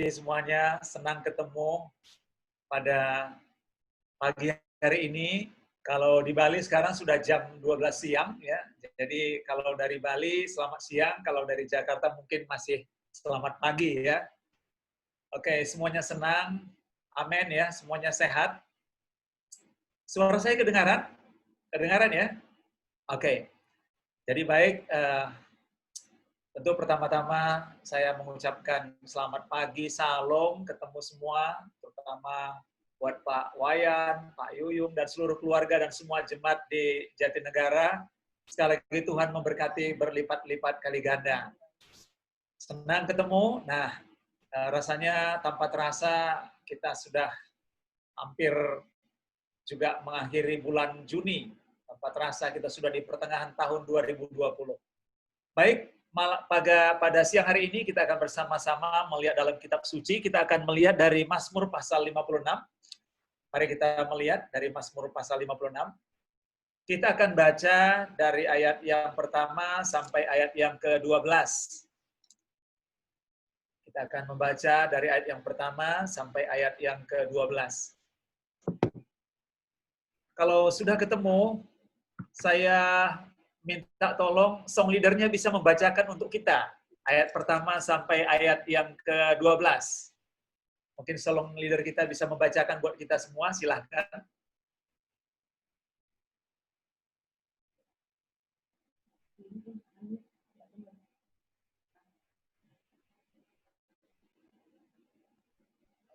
semuanya, senang ketemu pada pagi hari ini. Kalau di Bali sekarang sudah jam 12 siang ya. Jadi kalau dari Bali selamat siang, kalau dari Jakarta mungkin masih selamat pagi ya. Oke, semuanya senang. Amin ya, semuanya sehat. Suara saya kedengaran? Kedengaran ya? Oke. Jadi baik, tentu pertama-tama saya mengucapkan selamat pagi, salam, ketemu semua, terutama buat Pak Wayan, Pak Yuyung, dan seluruh keluarga dan semua jemaat di Jatinegara. Sekali lagi Tuhan memberkati berlipat-lipat kali ganda. Senang ketemu. Nah, rasanya tanpa terasa kita sudah hampir juga mengakhiri bulan Juni. Tanpa terasa kita sudah di pertengahan tahun 2020. Baik, pada siang hari ini kita akan bersama-sama melihat dalam kitab suci. Kita akan melihat dari Mazmur pasal 56. Mari kita melihat dari Mazmur pasal 56. Kita akan baca dari ayat yang pertama sampai ayat yang ke-12. Kita akan membaca dari ayat yang pertama sampai ayat yang ke-12. Kalau sudah ketemu, saya minta tolong song leadernya bisa membacakan untuk kita ayat pertama sampai ayat yang ke-12. Mungkin song leader kita bisa membacakan buat kita semua, silahkan.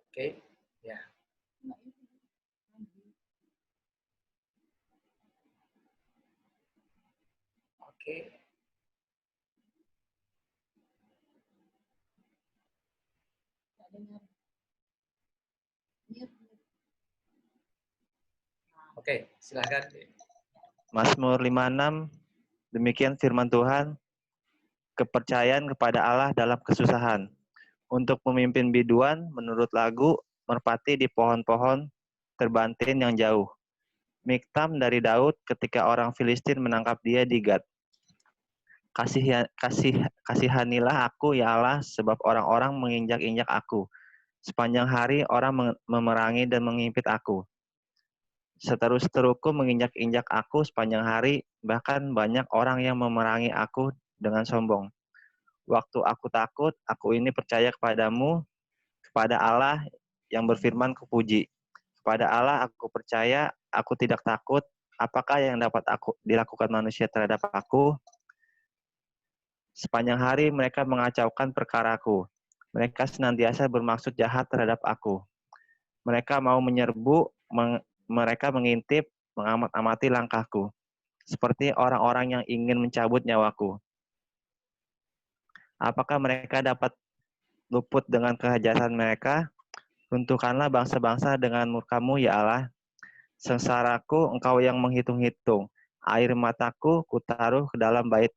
Oke, ya. Oke. Oke, silahkan. Mazmur 56, demikian firman Tuhan, kepercayaan kepada Allah dalam kesusahan. Untuk memimpin biduan menurut lagu, merpati di pohon-pohon terbantin yang jauh. Miktam dari Daud ketika orang Filistin menangkap dia di Gat. Kasihanilah aku ya Allah, sebab orang-orang menginjak-injak aku. Sepanjang hari orang memerangi dan mengimpit aku. Seteru-seteruku menginjak-injak aku sepanjang hari, bahkan banyak orang yang memerangi aku dengan sombong. Waktu aku takut, aku ini percaya kepadamu, kepada Allah yang berfirman kupuji. Kepada Allah aku percaya, aku tidak takut. Apakah yang dapat dilakukan manusia terhadap aku? Sepanjang hari mereka mengacaukan perkaraku. Mereka senantiasa bermaksud jahat terhadap aku. Mereka mau menyerbu, mereka mengintip, mengamat-amati langkahku. Seperti orang-orang yang ingin mencabut nyawaku. Apakah mereka dapat luput dengan kejahatan mereka? Runtuhkanlah bangsa-bangsa dengan murka-Mu, ya Allah. Sengsaraku Engkau yang menghitung-hitung. Air mataku kutaruh ke dalam bait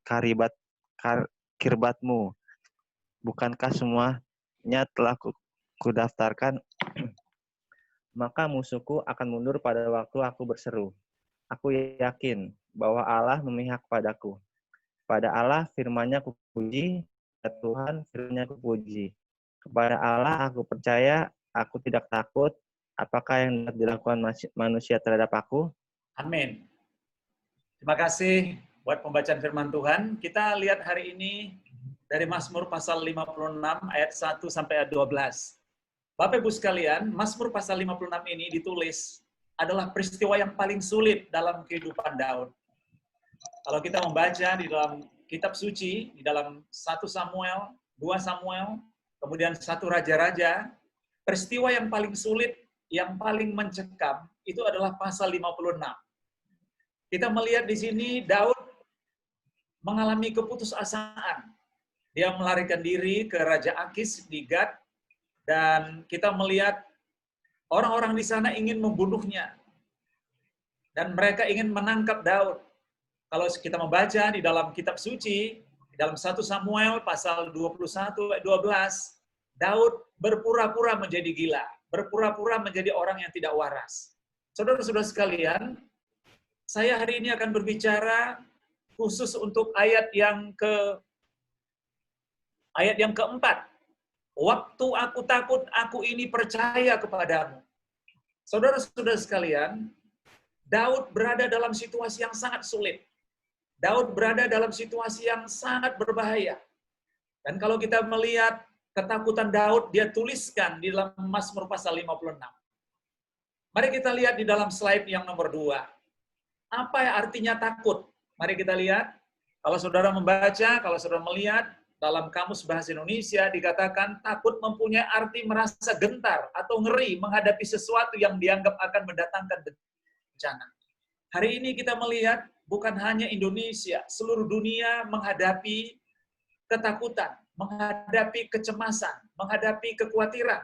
kirbat-Mu. Bukankah semuanya telah kudaftarkan? Maka musuhku akan mundur pada waktu aku berseru. Aku yakin bahwa Allah memihak padaku. Pada Allah firman-Nya kupuji, pada Tuhan firman-Nya kupuji. Kepada Allah aku percaya, aku tidak takut. Apakah yang dilakukan manusia terhadap aku? Amin. Terima kasih buat pembacaan firman Tuhan. Kita lihat hari ini dari Mazmur pasal 56 ayat 1 sampai ayat 12. Bapak Ibu sekalian, Mazmur pasal 56 ini ditulis adalah peristiwa yang paling sulit dalam kehidupan Daud. Kalau kita membaca di dalam kitab suci, di dalam 1 Samuel, 2 Samuel, kemudian 1 Raja-Raja, peristiwa yang paling sulit, yang paling mencekam, itu adalah pasal 56. Kita melihat di sini Daud mengalami keputusasaan. Dia melarikan diri ke Raja Akis di Gat, dan kita melihat orang-orang di sana ingin membunuhnya. Dan mereka ingin menangkap Daud. Kalau kita membaca di dalam kitab suci, di dalam 1 Samuel pasal 21 ayat 12, Daud berpura-pura menjadi gila, berpura-pura menjadi orang yang tidak waras. Saudara-saudara sekalian, saya hari ini akan berbicara khusus untuk ayat yang keempat. Waktu aku takut, aku ini percaya kepadamu. Saudara-saudara sekalian, Daud berada dalam situasi yang sangat sulit. Daud berada dalam situasi yang sangat berbahaya. Dan kalau kita melihat ketakutan Daud, dia tuliskan di dalam Mazmur pasal 56. Mari kita lihat di dalam slide yang nomor 2. Apa artinya takut? Mari kita lihat. Kalau saudara membaca, kalau saudara melihat, dalam Kamus Bahasa Indonesia dikatakan takut mempunyai arti merasa gentar atau ngeri menghadapi sesuatu yang dianggap akan mendatangkan bencana. Hari ini kita melihat bukan hanya Indonesia, seluruh dunia menghadapi ketakutan, menghadapi kecemasan, menghadapi kekhawatiran.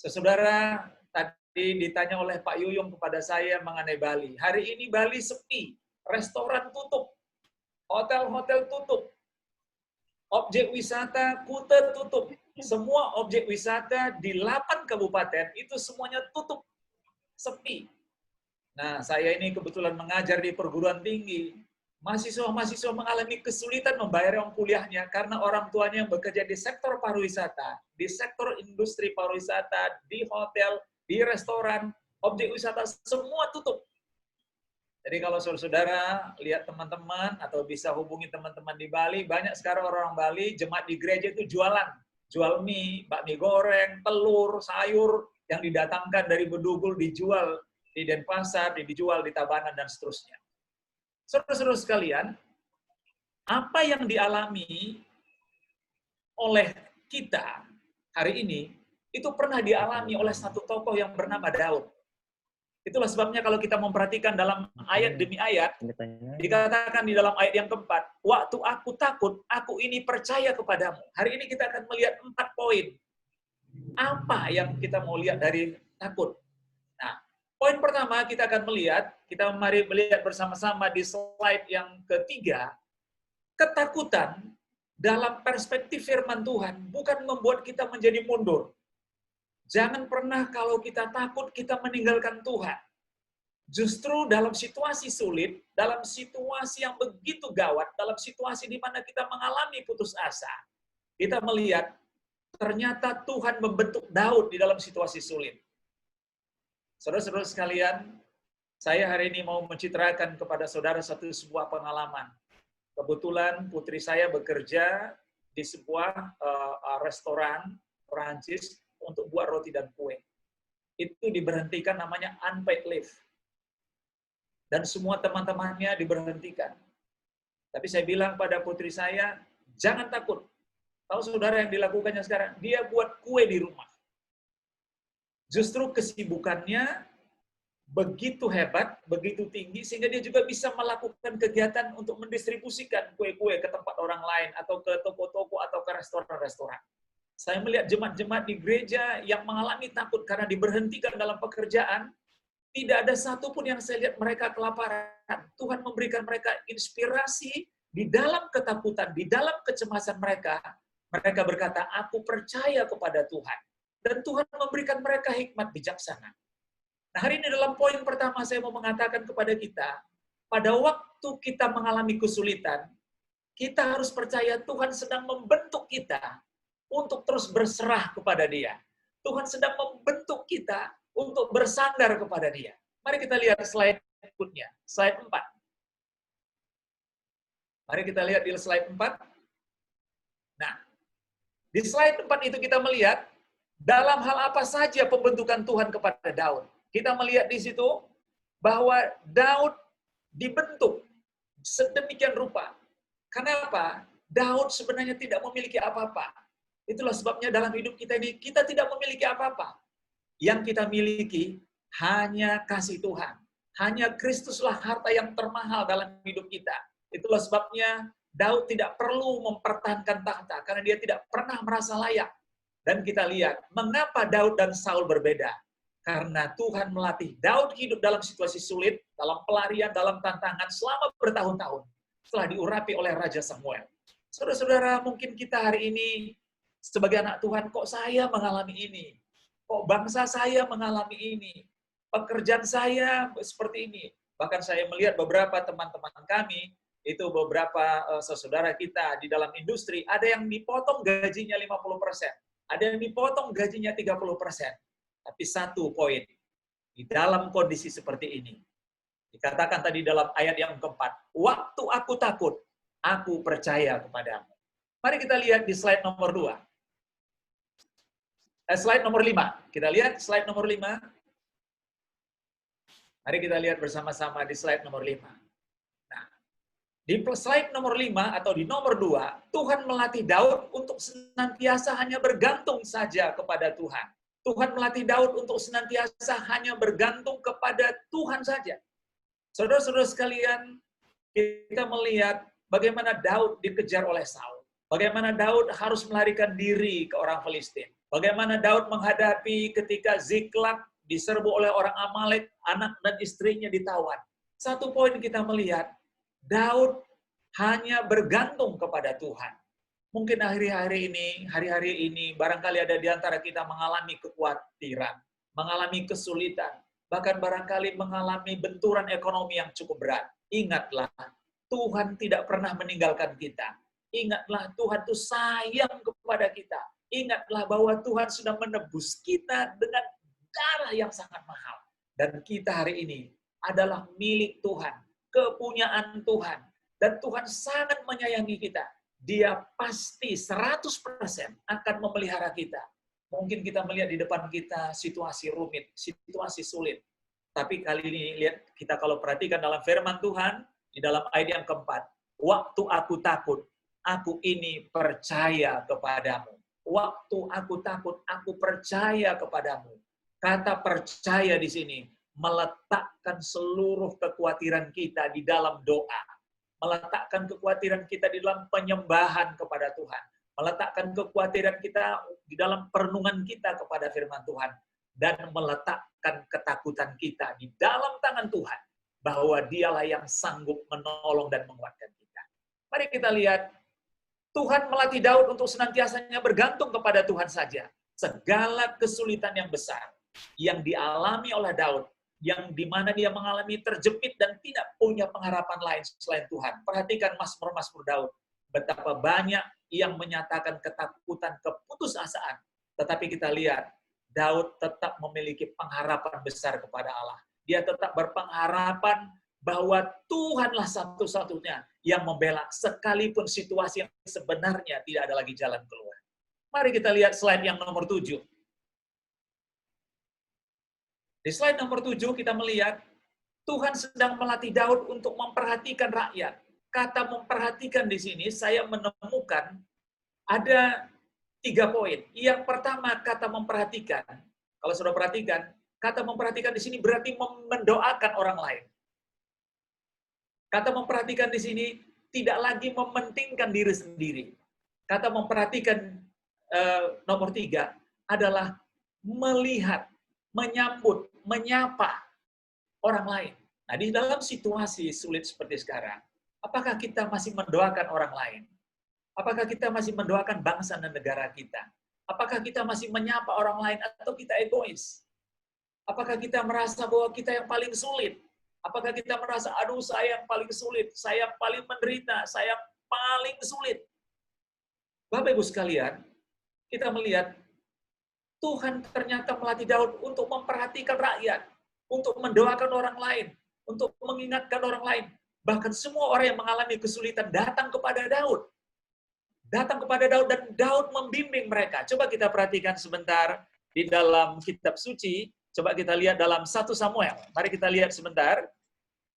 Saudara, tadi ditanya oleh Pak Yuyung kepada saya mengenai Bali. Hari ini Bali sepi, restoran tutup, hotel-hotel tutup, objek wisata Kuta tutup. Semua objek wisata di 8 kabupaten itu semuanya tutup, sepi. Nah, saya ini kebetulan mengajar di perguruan tinggi. Mahasiswa-mahasiswa mengalami kesulitan membayar uang kuliahnya karena orang tuanya yang bekerja di sektor pariwisata, di sektor industri pariwisata, di hotel, di restoran, objek wisata, semua tutup. Jadi kalau saudara lihat teman-teman atau bisa hubungi teman-teman di Bali, banyak sekarang orang Bali, jemaat di gereja itu jualan. Jual mie, bakmi goreng, telur, sayur yang didatangkan dari Bedugul dijual di Denpasar, dijual di Tabanan, dan seterusnya. Saudara-saudara sekalian, apa yang dialami oleh kita hari ini, itu pernah dialami oleh satu tokoh yang bernama Daud. Itulah sebabnya kalau kita memperhatikan dalam ayat demi ayat, dikatakan di dalam ayat yang keempat, waktu aku takut, aku ini percaya kepadamu. Hari ini kita akan melihat 4 poin. Apa yang kita mau lihat dari takut? Nah, poin pertama kita akan melihat, kita mari melihat bersama-sama di slide yang ketiga, ketakutan dalam perspektif firman Tuhan bukan membuat kita menjadi mundur. Jangan pernah kalau kita takut, kita meninggalkan Tuhan. Justru dalam situasi sulit, dalam situasi yang begitu gawat, dalam situasi di mana kita mengalami putus asa, kita melihat ternyata Tuhan membentuk Daud di dalam situasi sulit. Saudara-saudara sekalian, saya hari ini mau mencitrakan kepada saudara sebuah pengalaman. Kebetulan putri saya bekerja di sebuah restoran Perancis untuk buat roti dan kue. Itu diberhentikan, namanya unpaid leave. Dan semua teman-temannya diberhentikan. Tapi saya bilang pada putri saya, jangan takut. Tahu saudara yang dilakukannya sekarang? Dia buat kue di rumah. Justru kesibukannya begitu hebat, begitu tinggi, sehingga dia juga bisa melakukan kegiatan untuk mendistribusikan kue-kue ke tempat orang lain, atau ke toko-toko, atau ke restoran-restoran. Saya melihat jemaat-jemaat di gereja yang mengalami takut karena diberhentikan dalam pekerjaan, tidak ada satupun yang saya lihat mereka kelaparan. Tuhan memberikan mereka inspirasi di dalam ketakutan, di dalam kecemasan mereka. Mereka berkata, aku percaya kepada Tuhan. Dan Tuhan memberikan mereka hikmat bijaksana. Nah, hari ini dalam poin pertama saya mau mengatakan kepada kita, pada waktu kita mengalami kesulitan, kita harus percaya Tuhan sedang membentuk kita untuk terus berserah kepada Dia. Tuhan sedang membentuk kita untuk bersandar kepada Dia. Mari kita lihat slide berikutnya, slide 4. Mari kita lihat di slide 4. Nah, di slide 4 itu kita melihat dalam hal apa saja pembentukan Tuhan kepada Daud. Kita melihat di situ bahwa Daud dibentuk sedemikian rupa. Kenapa? Daud sebenarnya tidak memiliki apa-apa. Itulah sebabnya dalam hidup kita ini, kita tidak memiliki apa-apa. Yang kita miliki hanya kasih Tuhan. Hanya Kristuslah harta yang termahal dalam hidup kita. Itulah sebabnya Daud tidak perlu mempertahankan tahta, karena dia tidak pernah merasa layak. Dan kita lihat, mengapa Daud dan Saul berbeda? Karena Tuhan melatih Daud hidup dalam situasi sulit, dalam pelarian, dalam tantangan selama bertahun-tahun, setelah diurapi oleh Raja Samuel. Saudara-saudara, mungkin kita hari ini sebagai anak Tuhan, kok saya mengalami ini? Kok bangsa saya mengalami ini? Pekerjaan saya seperti ini. Bahkan saya melihat beberapa teman-teman kami, itu beberapa saudara kita di dalam industri, ada yang dipotong gajinya 50%. Ada yang dipotong gajinya 30%. Tapi satu poin, di dalam kondisi seperti ini, dikatakan tadi dalam ayat yang keempat, waktu aku takut, aku percaya kepadamu. Mari kita lihat di slide nomor 2. Slide nomor 5. Kita lihat slide nomor 5. Mari kita lihat bersama-sama di slide nomor 5. Nah, di slide nomor 5 atau di nomor 2, Tuhan melatih Daud untuk senantiasa hanya bergantung saja kepada Tuhan. Tuhan melatih Daud untuk senantiasa hanya bergantung kepada Tuhan saja. Saudara-saudara sekalian, kita melihat bagaimana Daud dikejar oleh Saul. Bagaimana Daud harus melarikan diri ke orang Filistin. Bagaimana Daud menghadapi ketika Ziklag diserbu oleh orang Amalek, anak dan istrinya ditawan. Satu poin kita melihat, Daud hanya bergantung kepada Tuhan. Mungkin hari-hari ini, barangkali ada di antara kita mengalami kekhawatiran, mengalami kesulitan, bahkan barangkali mengalami benturan ekonomi yang cukup berat. Ingatlah, Tuhan tidak pernah meninggalkan kita. Ingatlah, Tuhan itu sayang kepada kita. Ingatlah bahwa Tuhan sudah menebus kita dengan darah yang sangat mahal. Dan kita hari ini adalah milik Tuhan, kepunyaan Tuhan. Dan Tuhan sangat menyayangi kita. Dia pasti 100% akan memelihara kita. Mungkin kita melihat di depan kita situasi rumit, situasi sulit. Tapi kali ini lihat, kita kalau perhatikan dalam firman Tuhan, di dalam ayat yang keempat, waktu aku takut, aku ini percaya kepadamu. Waktu aku takut, aku percaya kepadamu. Kata percaya di sini meletakkan seluruh kekhawatiran kita di dalam doa. Meletakkan kekhawatiran kita di dalam penyembahan kepada Tuhan. Meletakkan kekhawatiran kita di dalam perenungan kita kepada firman Tuhan. Dan meletakkan ketakutan kita di dalam tangan Tuhan. Bahwa dialah yang sanggup menolong dan menguatkan kita. Mari kita lihat, Tuhan melatih Daud untuk senantiasanya bergantung kepada Tuhan saja. Segala kesulitan yang besar yang dialami oleh Daud, yang dimana dia mengalami terjepit dan tidak punya pengharapan lain selain Tuhan. Perhatikan Mazmur-Mazmur Daud, betapa banyak yang menyatakan ketakutan, keputusasaan. Tetapi kita lihat, Daud tetap memiliki pengharapan besar kepada Allah. Dia tetap berpengharapan bahwa Tuhanlah satu-satunya yang membela sekalipun situasi yang sebenarnya tidak ada lagi jalan keluar. Mari kita lihat slide yang nomor 7. Di slide nomor 7 kita melihat Tuhan sedang melatih Daud untuk memperhatikan rakyat. Kata memperhatikan di sini saya menemukan ada 3 poin. Yang pertama kata memperhatikan. Kalau sudah perhatikan, kata memperhatikan di sini berarti mendoakan orang lain. Kata memperhatikan di sini tidak lagi mementingkan diri sendiri. Kata memperhatikan nomor 3 adalah melihat, menyambut, menyapa orang lain. Nah, di dalam situasi sulit seperti sekarang, apakah kita masih mendoakan orang lain? Apakah kita masih mendoakan bangsa dan negara kita? Apakah kita masih menyapa orang lain atau kita egois? Apakah kita merasa bahwa kita yang paling sulit? Apakah kita merasa, aduh saya yang paling sulit, saya yang paling menderita, saya yang paling sulit? Bapak Ibu sekalian, kita melihat Tuhan ternyata melatih Daud untuk memperhatikan rakyat, untuk mendoakan orang lain, untuk mengingatkan orang lain. Bahkan semua orang yang mengalami kesulitan datang kepada Daud. Datang kepada Daud dan Daud membimbing mereka. Coba kita perhatikan sebentar di dalam kitab suci. Coba kita lihat dalam 1 Samuel. Mari kita lihat sebentar.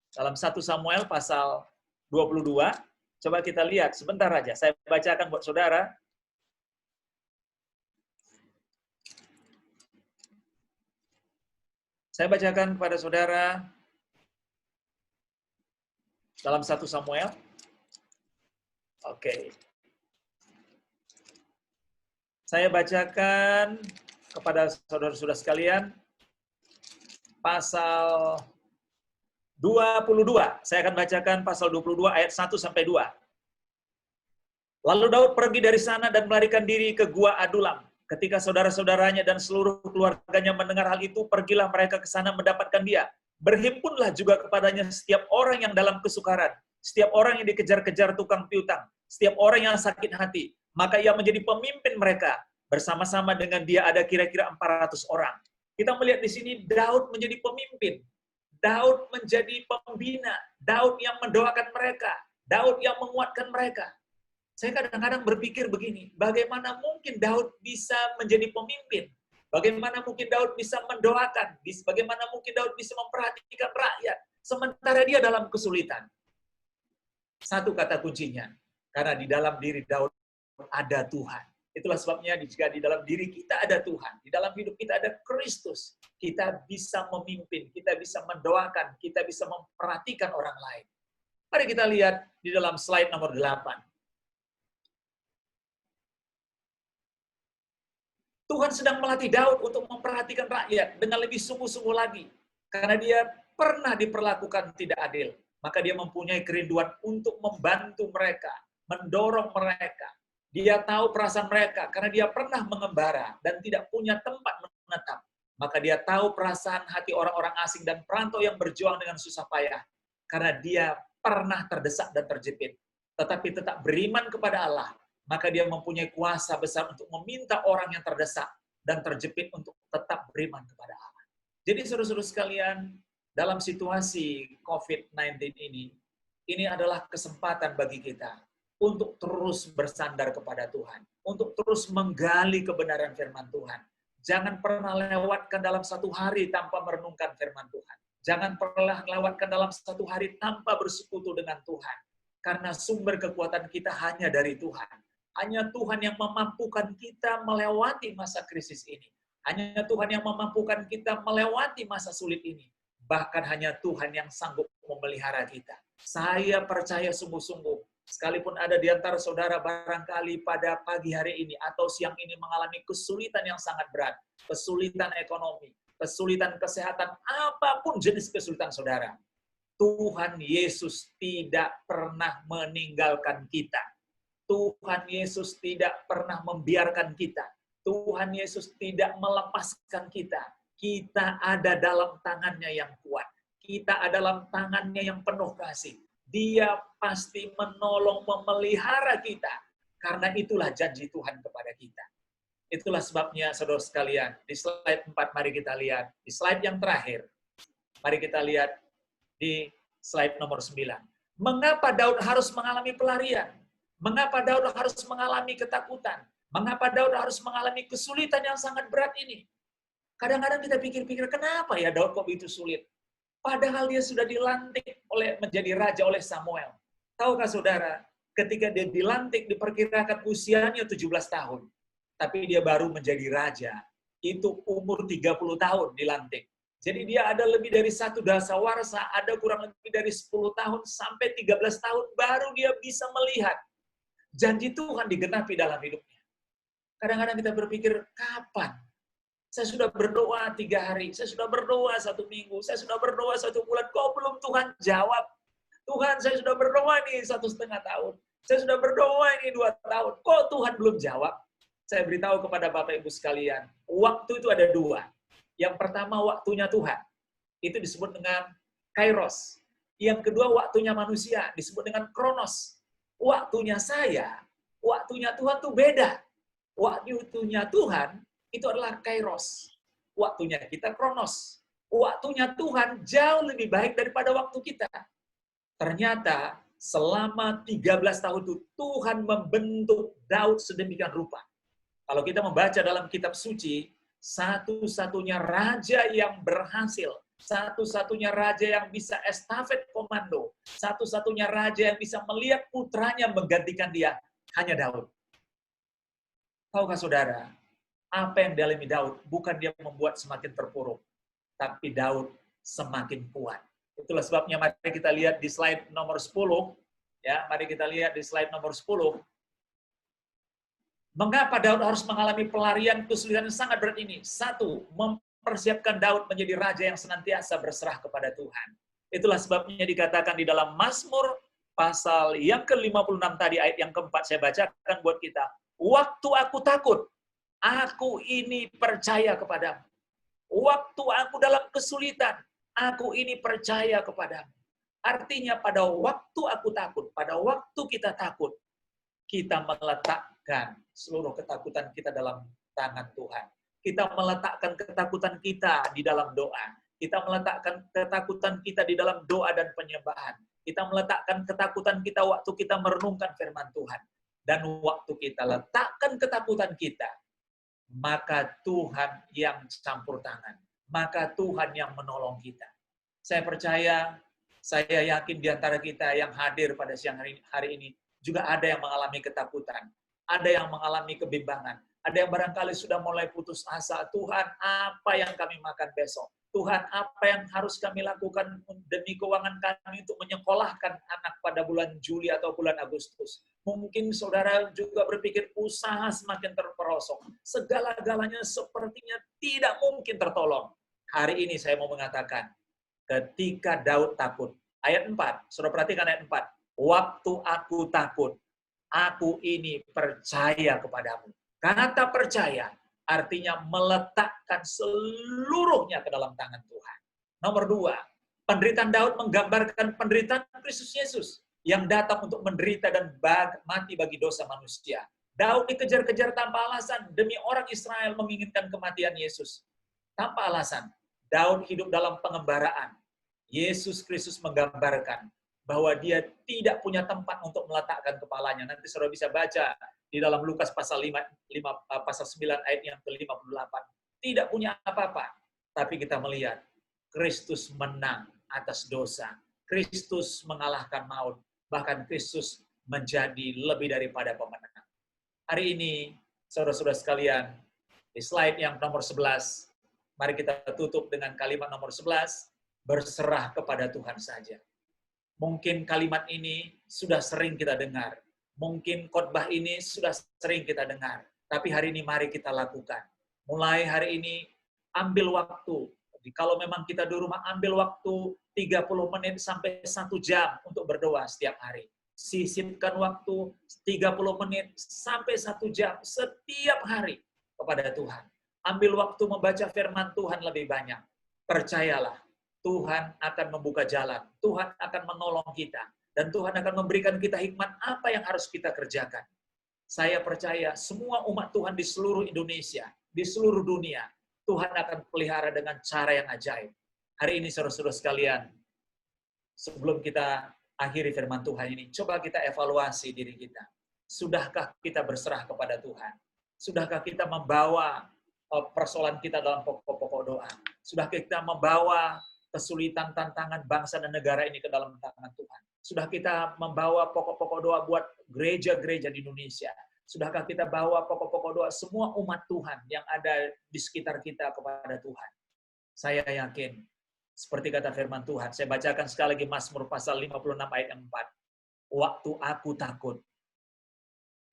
Dalam 1 Samuel pasal 22. Coba kita lihat sebentar aja. Saya bacakan buat saudara. Saya bacakan kepada saudara dalam 1 Samuel. Oke. Saya bacakan kepada saudara-saudara sekalian pasal 22. Saya akan bacakan pasal 22 ayat 1 sampai 2. Lalu Daud pergi dari sana dan melarikan diri ke Gua Adulam. Ketika saudara-saudaranya dan seluruh keluarganya mendengar hal itu, pergilah mereka ke sana mendapatkan dia. Berhimpunlah juga kepadanya setiap orang yang dalam kesukaran, setiap orang yang dikejar-kejar tukang piutang, setiap orang yang sakit hati. Maka ia menjadi pemimpin mereka. Bersama-sama dengan dia ada kira-kira 400 orang. Kita melihat di sini Daud menjadi pemimpin. Daud menjadi pembina. Daud yang mendoakan mereka. Daud yang menguatkan mereka. Saya kadang-kadang berpikir begini, bagaimana mungkin Daud bisa menjadi pemimpin? Bagaimana mungkin Daud bisa mendoakan? Bagaimana mungkin Daud bisa memperhatikan rakyat? Sementara dia dalam kesulitan. Satu kata kuncinya, karena di dalam diri Daud ada Tuhan. Itulah sebabnya jika di dalam diri kita ada Tuhan, di dalam hidup kita ada Kristus, kita bisa memimpin, kita bisa mendoakan, kita bisa memperhatikan orang lain. Mari kita lihat di dalam slide nomor 8. Tuhan sedang melatih Daud untuk memperhatikan rakyat dengan lebih sungguh-sungguh lagi. Karena dia pernah diperlakukan tidak adil. Maka dia mempunyai kerinduan untuk membantu mereka, mendorong mereka. Dia tahu perasaan mereka karena dia pernah mengembara dan tidak punya tempat menetap. Maka dia tahu perasaan hati orang-orang asing dan perantau yang berjuang dengan susah payah. Karena dia pernah terdesak dan terjepit. Tetapi tetap beriman kepada Allah. Maka dia mempunyai kuasa besar untuk meminta orang yang terdesak dan terjepit untuk tetap beriman kepada Allah. Jadi saudara-saudara sekalian, dalam situasi COVID-19 ini adalah kesempatan bagi kita untuk terus bersandar kepada Tuhan, untuk terus menggali kebenaran firman Tuhan. Jangan pernah lewatkan dalam satu hari tanpa merenungkan firman Tuhan. Jangan pernah lewatkan dalam satu hari tanpa bersekutu dengan Tuhan. Karena sumber kekuatan kita hanya dari Tuhan. Hanya Tuhan yang memampukan kita melewati masa krisis ini. Hanya Tuhan yang memampukan kita melewati masa sulit ini. Bahkan hanya Tuhan yang sanggup memelihara kita. Saya percaya sungguh-sungguh, sekalipun ada di antara saudara barangkali pada pagi hari ini atau siang ini mengalami kesulitan yang sangat berat, kesulitan ekonomi, kesulitan kesehatan, apapun jenis kesulitan saudara, Tuhan Yesus tidak pernah meninggalkan kita. Tuhan Yesus tidak pernah membiarkan kita. Tuhan Yesus tidak melepaskan kita. Kita ada dalam tangannya yang kuat. Kita ada dalam tangannya yang penuh kasih. Dia pasti menolong, memelihara kita. Karena itulah janji Tuhan kepada kita. Itulah sebabnya, saudara sekalian, di slide 4 mari kita lihat. Di slide yang terakhir, mari kita lihat di slide nomor 9. Mengapa Daud harus mengalami pelarian? Mengapa Daud harus mengalami ketakutan? Mengapa Daud harus mengalami kesulitan yang sangat berat ini? Kadang-kadang kita pikir-pikir, kenapa ya Daud kok begitu sulit? Padahal dia sudah dilantik menjadi raja oleh Samuel. Tahukah saudara, ketika dia dilantik diperkirakan usianya 17 tahun. Tapi dia baru menjadi raja. Itu umur 30 tahun dilantik. Jadi dia ada lebih dari 1 dasawarsa, ada kurang lebih dari 10 tahun sampai 13 tahun baru dia bisa melihat janji Tuhan digenapi dalam hidupnya. Kadang-kadang kita berpikir, kapan? Saya sudah berdoa 3 hari, saya sudah berdoa 1 minggu, saya sudah berdoa 1 bulan, kok belum Tuhan jawab? Tuhan, saya sudah berdoa nih 1,5 tahun, saya sudah berdoa ini 2 tahun, kok Tuhan belum jawab? Saya beritahu kepada Bapak Ibu sekalian, waktu itu ada 2. Yang pertama waktunya Tuhan, itu disebut dengan kairos. Yang kedua waktunya manusia, disebut dengan kronos. Waktunya saya, waktunya Tuhan tuh beda. Waktunya Tuhan itu adalah kairos. Waktunya kita kronos. Waktunya Tuhan jauh lebih baik daripada waktu kita. Ternyata selama 13 tahun itu Tuhan membentuk Daud sedemikian rupa. Kalau kita membaca dalam kitab suci, satu-satunya raja yang berhasil, satu-satunya raja yang bisa estafet komando, satu-satunya raja yang bisa melihat putranya menggantikan dia, hanya Daud. Tahukah saudara, apa yang dialami Daud bukan dia membuat semakin terpuruk, tapi Daud semakin kuat. Itulah sebabnya mari kita lihat di slide nomor 10, ya, mari kita lihat di slide nomor 10. Mengapa Daud harus mengalami pelarian kesulitan yang sangat berat ini? 1, mempersiapkan Daud menjadi raja yang senantiasa berserah kepada Tuhan. Itulah sebabnya dikatakan di dalam Mazmur pasal yang ke-56 tadi, ayat yang keempat saya bacakan buat kita. Waktu aku takut, aku ini percaya kepadamu. Waktu aku dalam kesulitan, aku ini percaya kepadamu. Artinya pada waktu aku takut, pada waktu kita takut, kita meletakkan seluruh ketakutan kita dalam tangan Tuhan. Kita meletakkan ketakutan kita di dalam doa. Kita meletakkan ketakutan kita di dalam doa dan penyembahan. Kita meletakkan ketakutan kita waktu kita merenungkan firman Tuhan. Dan waktu kita letakkan ketakutan kita, maka Tuhan yang campur tangan. Maka Tuhan yang menolong kita. Saya percaya, saya yakin di antara kita yang hadir pada siang hari ini, juga ada yang mengalami ketakutan. Ada yang mengalami kebimbangan. Ada yang barangkali sudah mulai putus asa. Tuhan, apa yang kami makan besok? Tuhan, apa yang harus kami lakukan demi keuangan kami untuk menyekolahkan anak pada bulan Juli atau bulan Agustus? Mungkin saudara juga berpikir usaha semakin terperosok. Segala-galanya sepertinya tidak mungkin tertolong. Hari ini saya mau mengatakan, ketika Daud takut. Ayat 4, saudara perhatikan ayat 4. Waktu aku takut, aku ini percaya kepadamu. Kata percaya artinya meletakkan seluruhnya ke dalam tangan Tuhan. Nomor 2, penderitaan Daud menggambarkan penderitaan Kristus Yesus yang datang untuk menderita dan mati bagi dosa manusia. Daud dikejar-kejar tanpa alasan demi orang Israel menginginkan kematian Yesus. Tanpa alasan, Daud hidup dalam pengembaraan. Yesus Kristus menggambarkan bahwa dia tidak punya tempat untuk meletakkan kepalanya. Nanti saudara bisa baca di dalam Lukas pasal 9 ayat yang ke-58. Tidak punya apa-apa. Tapi kita melihat Kristus menang atas dosa. Kristus mengalahkan maut. Bahkan Kristus menjadi lebih daripada pemenang. Hari ini, saudara-saudara sekalian, di slide yang nomor 11, mari kita tutup dengan kalimat nomor 11, berserah kepada Tuhan saja. Mungkin kalimat ini sudah sering kita dengar. Mungkin khotbah ini sudah sering kita dengar. Tapi hari ini mari kita lakukan. Mulai hari ini, ambil waktu. Kalau memang kita di rumah, ambil waktu 30 menit sampai 1 jam untuk berdoa setiap hari. Sisipkan waktu 30 menit sampai 1 jam setiap hari kepada Tuhan. Ambil waktu membaca firman Tuhan lebih banyak. Percayalah, Tuhan akan membuka jalan. Tuhan akan menolong kita. Dan Tuhan akan memberikan kita hikmat apa yang harus kita kerjakan. Saya percaya semua umat Tuhan di seluruh Indonesia, di seluruh dunia, Tuhan akan pelihara dengan cara yang ajaib. Hari ini saudara-saudara sekalian, sebelum kita akhiri firman Tuhan ini, coba kita evaluasi diri kita. Sudahkah kita berserah kepada Tuhan? Sudahkah kita membawa persoalan kita dalam pokok-pokok doa? Sudahkah kita membawa kesulitan, tantangan bangsa dan negara ini ke dalam tangan Tuhan? Sudah kita membawa pokok-pokok doa buat gereja-gereja di Indonesia? Sudahkah kita bawa pokok-pokok doa semua umat Tuhan yang ada di sekitar kita kepada Tuhan? Saya yakin, seperti kata firman Tuhan, saya bacakan sekali lagi Mazmur pasal 56 ayat 4. Waktu aku takut,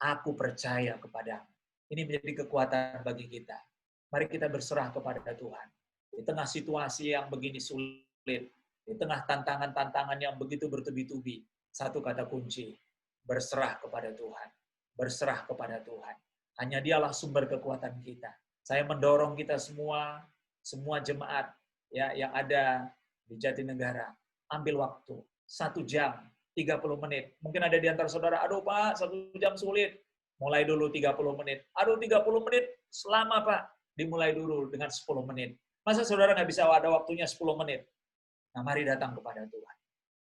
aku percaya kepadamu. Ini menjadi kekuatan bagi kita. Mari kita berserah kepada Tuhan. Di tengah situasi yang begini sulit, di tengah tantangan-tantangan yang begitu bertubi-tubi, satu kata kunci, berserah kepada Tuhan. Berserah kepada Tuhan. Hanya Dialah sumber kekuatan kita. Saya mendorong kita semua jemaat ya yang ada di Jatinegara, ambil waktu 1 jam, 30 menit. Mungkin ada di antara saudara, aduh Pak, 1 jam sulit. Mulai dulu 30 menit. Aduh 30 menit, selama Pak. Dimulai dulu dengan 10 menit. Masa saudara nggak bisa ada waktunya 10 menit? Nah, mari datang kepada Tuhan.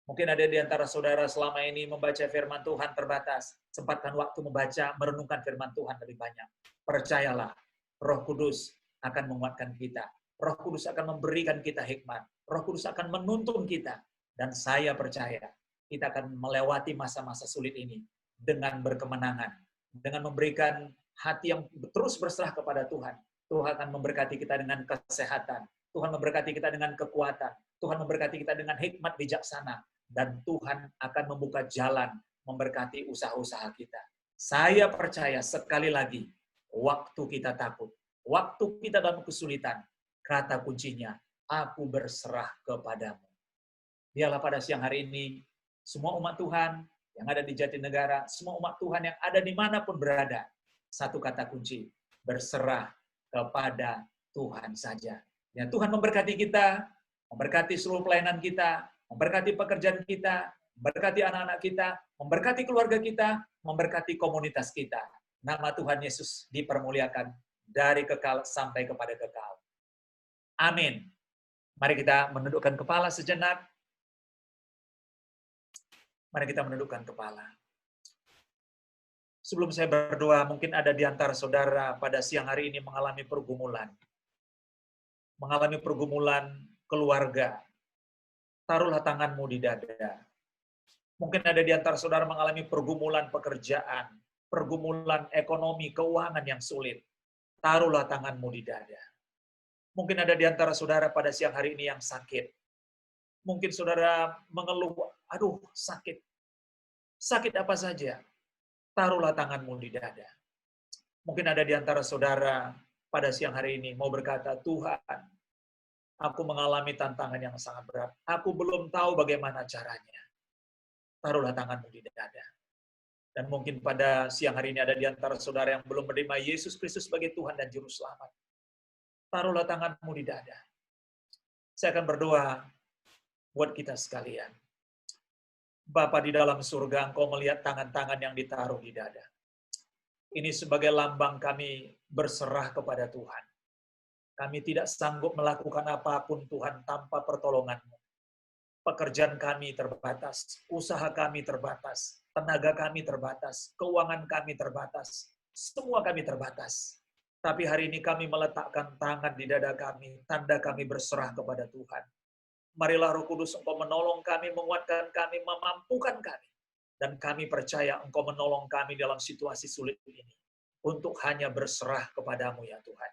Mungkin ada di antara saudara selama ini membaca firman Tuhan terbatas. Sempatkan waktu membaca, merenungkan firman Tuhan lebih banyak. Percayalah, Roh Kudus akan menguatkan kita. Roh Kudus akan memberikan kita hikmat. Roh Kudus akan menuntun kita. Dan saya percaya, kita akan melewati masa-masa sulit ini dengan berkemenangan. Dengan memberikan hati yang terus berserah kepada Tuhan. Tuhan akan memberkati kita dengan kesehatan. Tuhan memberkati kita dengan kekuatan. Tuhan memberkati kita dengan hikmat bijaksana. Dan Tuhan akan membuka jalan memberkati usaha-usaha kita. Saya percaya sekali lagi, waktu kita takut, waktu kita dalam kesulitan, kata kuncinya, aku berserah kepadamu. Biarlah pada siang hari ini, semua umat Tuhan yang ada di Jatinegara, semua umat Tuhan yang ada dimanapun berada, satu kata kunci, berserah kepada Tuhan saja. Ya, Tuhan memberkati kita, memberkati seluruh pelayanan kita, memberkati pekerjaan kita, memberkati anak-anak kita, memberkati keluarga kita, memberkati komunitas kita. Nama Tuhan Yesus dipermuliakan dari kekal sampai kepada kekal. Amin. Mari kita menundukkan kepala sejenak. Mari kita menundukkan kepala. Sebelum saya berdoa, mungkin ada di antara saudara pada siang hari ini mengalami pergumulan. Mengalami pergumulan keluarga. Taruhlah tanganmu di dada. Mungkin ada di antara saudara mengalami pergumulan pekerjaan, pergumulan ekonomi, keuangan yang sulit. Taruhlah tanganmu di dada. Mungkin ada di antara saudara pada siang hari ini yang sakit. Mungkin saudara mengeluh, aduh sakit. Sakit apa saja, taruhlah tanganmu di dada. Mungkin ada di antara saudara pada siang hari ini mau berkata, Tuhan, aku mengalami tantangan yang sangat berat. Aku belum tahu bagaimana caranya. Taruhlah tanganmu di dada. Dan mungkin pada siang hari ini ada di antara saudara yang belum menerima Yesus Kristus sebagai Tuhan dan Juru Selamat. Taruhlah tanganmu di dada. Saya akan berdoa buat kita sekalian. Bapa di dalam surga, Engkau melihat tangan-tangan yang ditaruh di dada. Ini sebagai lambang kami berserah kepada Tuhan. Kami tidak sanggup melakukan apapun Tuhan tanpa pertolongan-Mu. Pekerjaan kami terbatas, usaha kami terbatas, tenaga kami terbatas, keuangan kami terbatas, semua kami terbatas. Tapi hari ini kami meletakkan tangan di dada kami, tanda kami berserah kepada Tuhan. Marilah Roh Kudus Engkau menolong kami, menguatkan kami, memampukan kami. Dan kami percaya Engkau menolong kami dalam situasi sulit ini. Untuk hanya berserah kepadamu ya Tuhan.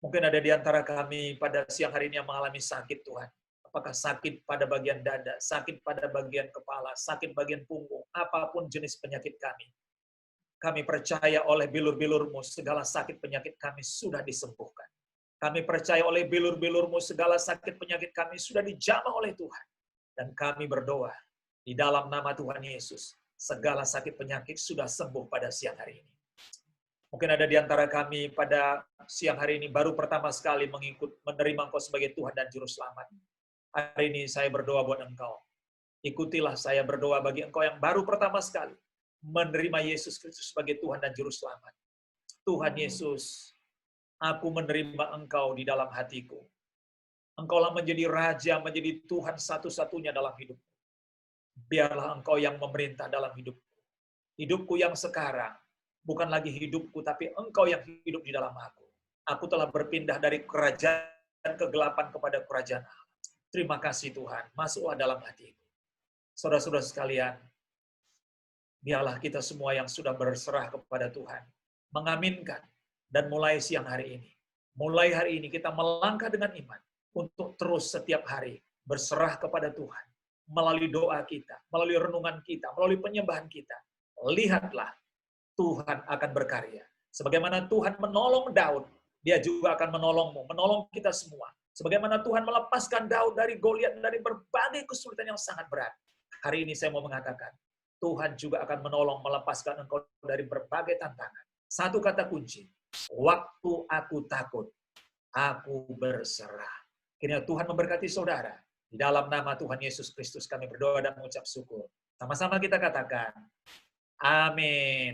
Mungkin ada di antara kami pada siang hari ini yang mengalami sakit Tuhan. Apakah sakit pada bagian dada, sakit pada bagian kepala, sakit bagian punggung, apapun jenis penyakit kami. Kami percaya oleh bilur-bilur-Mu segala sakit penyakit kami sudah disembuhkan. Kami percaya oleh bilur-bilur-Mu segala sakit penyakit kami sudah dijamah oleh Tuhan. Dan kami berdoa di dalam nama Tuhan Yesus, segala sakit penyakit sudah sembuh pada siang hari ini. Mungkin ada di antara kami pada siang hari ini baru pertama sekali menerima Engkau sebagai Tuhan dan Juru Selamat. Hari ini saya berdoa buat Engkau. Ikutilah saya berdoa bagi Engkau yang baru pertama sekali menerima Yesus Kristus sebagai Tuhan dan Juru Selamat. Tuhan Yesus, aku menerima Engkau di dalam hatiku. Engkaulah menjadi Raja, menjadi Tuhan satu-satunya dalam hidupku. Biarlah Engkau yang memerintah dalam hidupku. Hidupku yang sekarang, bukan lagi hidupku, tapi Engkau yang hidup di dalam aku. Aku telah berpindah dari kerajaan kegelapan kepada kerajaan Allah. Terima kasih Tuhan, masuklah dalam hatiku. Saudara-saudara sekalian, biarlah kita semua yang sudah berserah kepada Tuhan, mengaminkan, dan mulai siang hari ini, mulai hari ini kita melangkah dengan iman, untuk terus setiap hari berserah kepada Tuhan, melalui doa kita, melalui renungan kita, melalui penyembahan kita. Lihatlah, Tuhan akan berkarya. Sebagaimana Tuhan menolong Daud, Dia juga akan menolongmu, menolong kita semua. Sebagaimana Tuhan melepaskan Daud dari Goliat, dari berbagai kesulitan yang sangat berat. Hari ini saya mau mengatakan, Tuhan juga akan menolong melepaskan engkau dari berbagai tantangan. Satu kata kunci, waktu aku takut, aku berserah. Kiranya Tuhan memberkati saudara. Di dalam nama Tuhan Yesus Kristus kami berdoa dan mengucap syukur. Sama-sama kita katakan, amin.